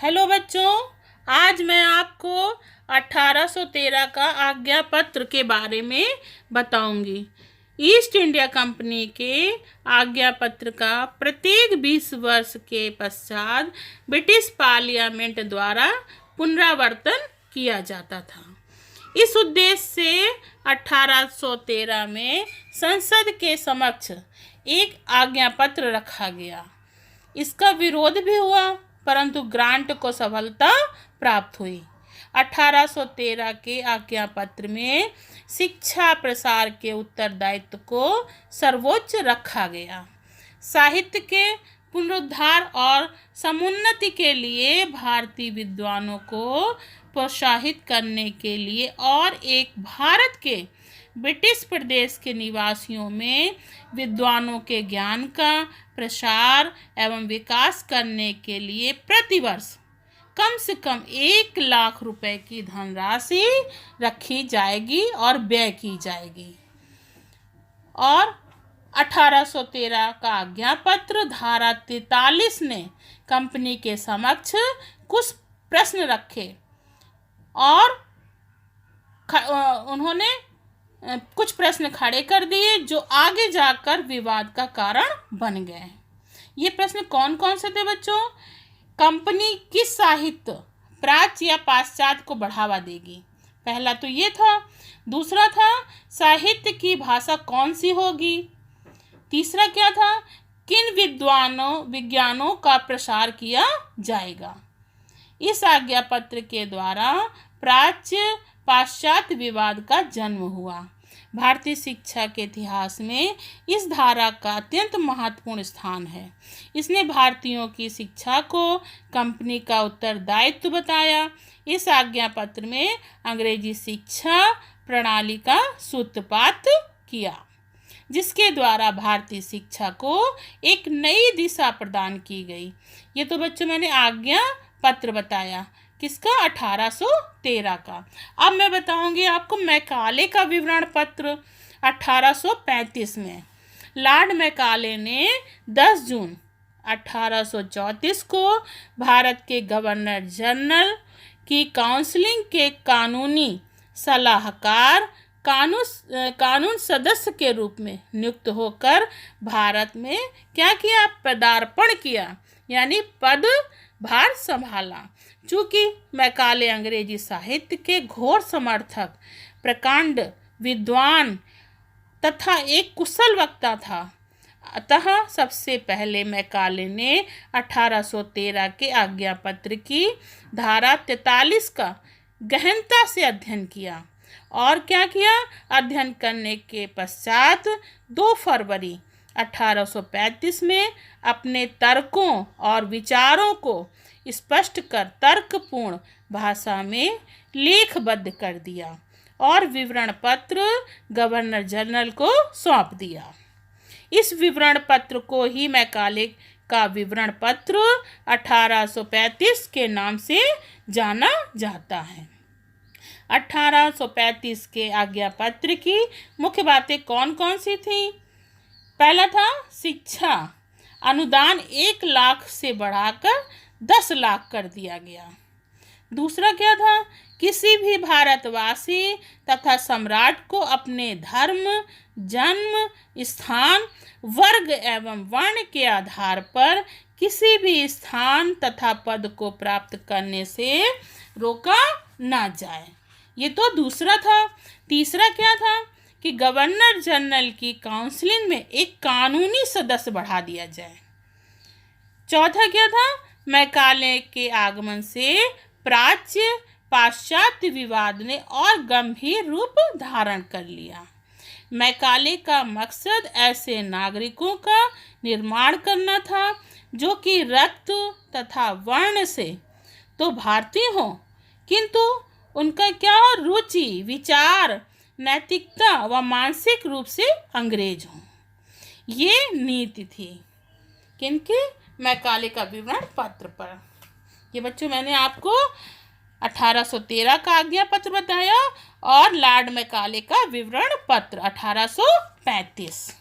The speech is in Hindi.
हेलो बच्चों, आज मैं आपको 1813 का आज्ञा पत्र के बारे में बताऊंगी। ईस्ट इंडिया कंपनी के आज्ञा पत्र का प्रत्येक 20 वर्ष के पश्चात ब्रिटिश पार्लियामेंट द्वारा पुनरावर्तन किया जाता था। इस उद्देश्य से 1813 में संसद के समक्ष एक आज्ञा पत्र रखा गया। इसका विरोध भी हुआ, परंतु ग्रांट को सफलता प्राप्त हुई। 1813 के आज्ञा पत्र में शिक्षा प्रसार के उत्तरदायित्व को सर्वोच्च रखा गया। साहित्य के पुनरुद्धार और समुन्नति के लिए भारतीय विद्वानों को प्रोत्साहित करने के लिए और एक भारत के ब्रिटिश प्रदेश के निवासियों में विद्वानों के ज्ञान का प्रसार एवं विकास करने के लिए प्रतिवर्ष कम से कम 1 लाख रुपए की धनराशि रखी जाएगी और व्यय की जाएगी। और 1813 का आज्ञा पत्र धारा 43 ने कंपनी के समक्ष कुछ प्रश्न रखे और उन्होंने कुछ प्रश्न खड़े कर दिए जो आगे जाकर विवाद का कारण बन गए। ये प्रश्न कौन कौन से थे बच्चों? कंपनी किस साहित्य, प्राच्य या पाश्चात्य को बढ़ावा देगी? पहला तो ये था। दूसरा था साहित्य की भाषा कौन सी होगी? तीसरा क्या था? किन विज्ञानों का प्रसार किया जाएगा? इस आज्ञा पत्र के द्वारा प्राच्य पाश्चात्य विवाद का जन्म हुआ। भारतीय शिक्षा के इतिहास में इस धारा का अत्यंत महत्वपूर्ण स्थान है। इसने भारतीयों की शिक्षा को कंपनी का उत्तरदायित्व बताया। इस आज्ञा पत्र में अंग्रेजी शिक्षा प्रणाली का सूत्रपात किया, जिसके द्वारा भारतीय शिक्षा को एक नई दिशा प्रदान की गई। ये तो बच्चों मैंने आज्ञा पत्र बताया, किसका? 1813 का। अब मैं बताऊंगी आपको मैकाले का विवरण पत्र 1835 में। लॉर्ड मैकाले ने 10 जून 1834 को भारत के गवर्नर जनरल की काउंसिलिंग के कानूनी सलाहकार कानून सदस्य के रूप में नियुक्त होकर भारत में क्या किया? पदार्पण किया, यानी पदभार संभाला। चूँकि मैकाले अंग्रेजी साहित्य के घोर समर्थक, प्रकांड विद्वान तथा एक कुशल वक्ता था, अतः सबसे पहले मैकाले ने 1813 के आज्ञा पत्र की धारा 43 का गहनता से अध्ययन किया। और क्या किया? अध्ययन करने के पश्चात 2 फरवरी 1835 में अपने तर्कों और विचारों को स्पष्ट कर तर्कपूर्ण भाषा में लेखबद्ध कर दिया और विवरण पत्र गवर्नर जनरल को सौंप दिया। इस विवरण पत्र को ही मैकाले का विवरण पत्र 1835 के नाम से जाना जाता है। 1835 के आज्ञा पत्र की मुख्य बातें कौन कौन सी थी? पहला था शिक्षा अनुदान 1 लाख से बढ़ाकर 10 लाख कर दिया गया। दूसरा क्या था? किसी भी भारतवासी तथा सम्राट को अपने धर्म, जन्म स्थान, वर्ग एवं वर्ण के आधार पर किसी भी स्थान तथा पद को प्राप्त करने से रोका ना जाए। ये तो दूसरा था। तीसरा क्या था? कि गवर्नर जनरल की काउंसिलिंग में एक कानूनी सदस्य बढ़ा दिया जाए। चौथा क्या था? मैकाले के आगमन से प्राच्य पाश्चात्य विवाद ने और गंभीर रूप धारण कर लिया। मैकाले का मकसद ऐसे नागरिकों का निर्माण करना था जो कि रक्त तथा वर्ण से तो भारतीय हों, किंतु उनका क्या हो? रुचि, विचार, नैतिकता व मानसिक रूप से अंग्रेज हों। ये नीति थी किनकी? मैकाले का विवरण पत्र पर। ये बच्चों मैंने आपको 1813 का आज्ञा पत्र बताया और लॉर्ड मैकाले का विवरण पत्र 1835।